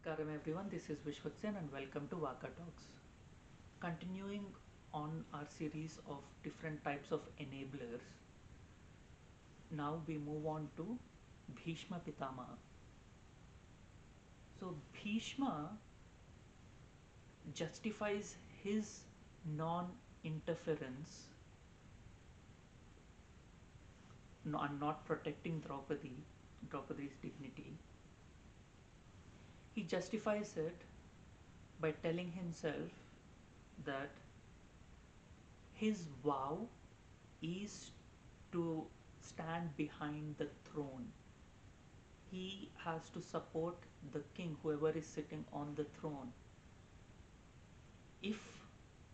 Namaskaram everyone, this is Vishwatsen and welcome to Vaka Talks. Continuing on our series of different types of enablers, now we move on to Bhishma Pitamaha. So Bhishma justifies his non-interference and not protecting Draupadi's dignity. He justifies it by telling himself that his vow is to stand behind the throne. He has to support the king, whoever is sitting on the throne. If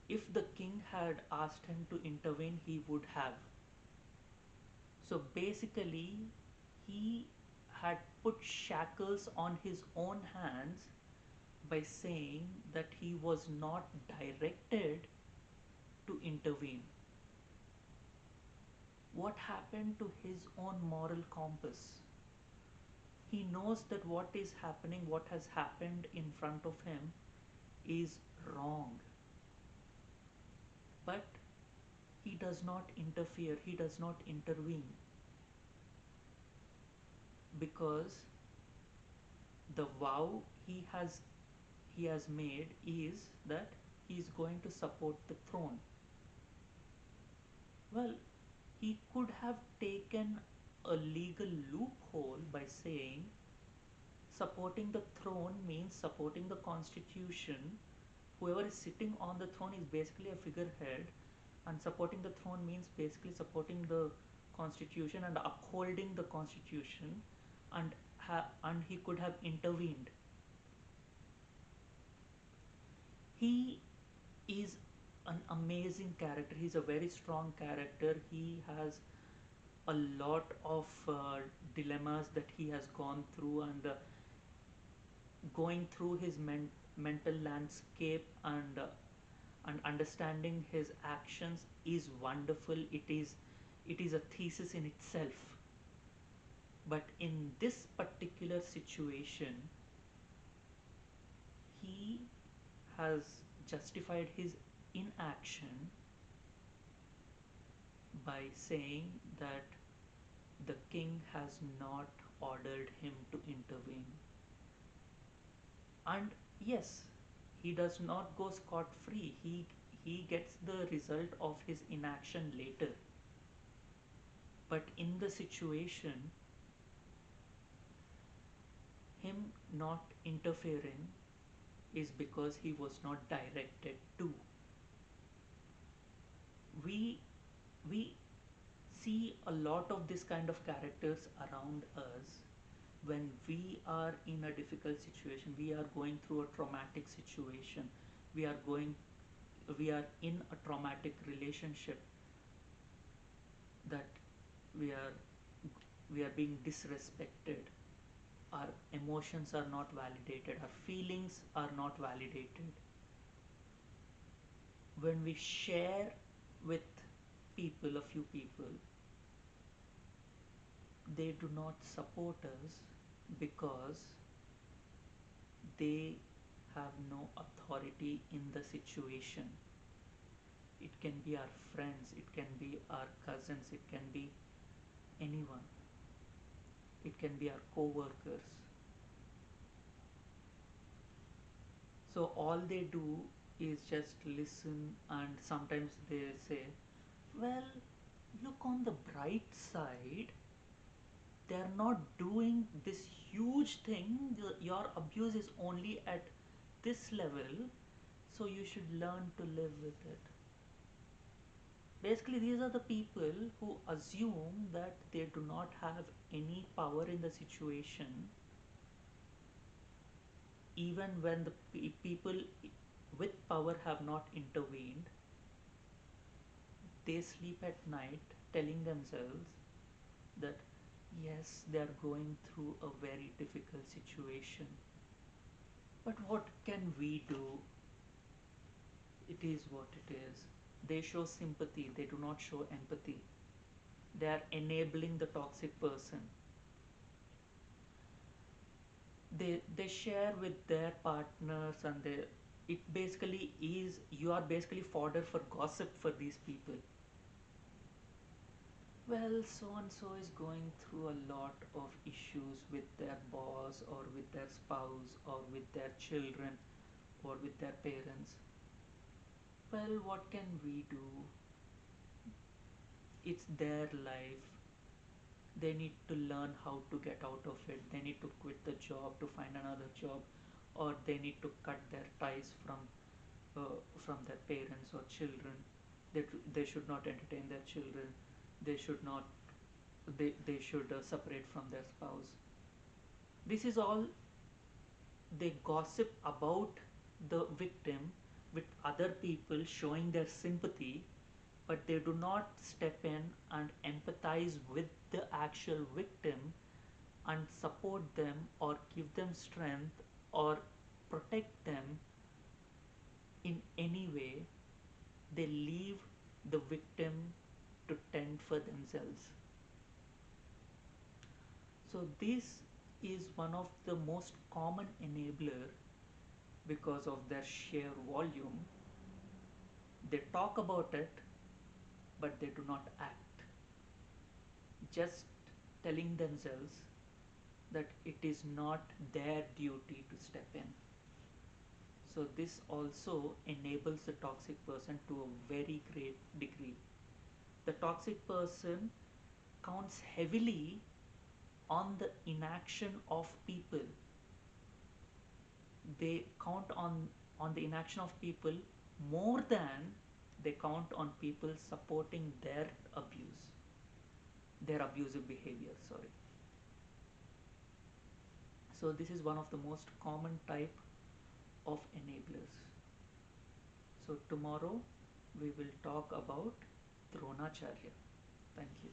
if the king had asked him to intervene, he would have. So basically, he had put shackles on his own hands by saying that he was not directed to intervene. What happened to his own moral compass? He knows that what is happening, what has happened in front of him is wrong. But he does not interfere, he does not intervene because the vow he has made is that he is going to support the throne. Well, he could have taken a legal loophole by saying supporting the throne means supporting the constitution. Whoever is sitting on the throne is basically a figurehead, and supporting the throne means basically supporting the constitution and upholding the constitution, and he could have intervened. He is an amazing character. He's a very strong character. He has a lot of dilemmas that he has gone through, and going through his mental landscape and understanding his actions is wonderful. It is a thesis in itself. But in this particular situation, he has justified his inaction by saying that the king has not ordered him to intervene. And yes, he does not go scot free. He gets the result of his inaction later. But in the situation, him not interfering is because he was not directed to. We we see a lot of this kind of characters around us. When we are in a difficult situation, we are going through a traumatic situation, we are going we are in a traumatic relationship, that we are we are being disrespected, our emotions are not validated, our feelings are not validated. When we share with people, a few people, they do not support us because they have no authority in the situation. It can be our friends, it can be our cousins, it can be anyone, it can be our co-workers. So all they do is just listen, and sometimes they say, well, look on the bright side, they are not doing this huge thing. Your abuse is only at this level, so you should learn to live with it. Basically, these are the people who assume that they do not have any power in the situation, even when the people with power have not intervened. They sleep at night telling themselves that yes, they are going through a very difficult situation. But what can we do? It is what it is. They show sympathy, they do not show empathy. They are enabling the toxic person. they share with their partners, and they, it basically is, you are basically fodder for gossip for these people. Well, so and so is going through a lot of issues with their boss or with their spouse or with their children or with their parents. Well, what can we do? It's their life. They need to learn how to get out of it. They need to quit the job to find another job, or they need to cut their ties from their parents or children. They should not entertain their children. They should not, they should separate from their spouse. This is all. They gossip about the victim with other people, showing their sympathy, but they do not step in and empathize with the actual victim and support them or give them strength or protect them in any way. They leave the victim to tend for themselves. So this is one of the most common enabler because of their sheer volume. They talk about it, but they do not act, just telling themselves that it is not their duty to step in. So this also enables the toxic person to a very great degree. The toxic person counts heavily on the inaction of people. They count on the inaction of people more than they count on people supporting their abusive behavior, sorry. So this is one of the most common type of enablers. So tomorrow we will talk about Dronacharya. Thank you.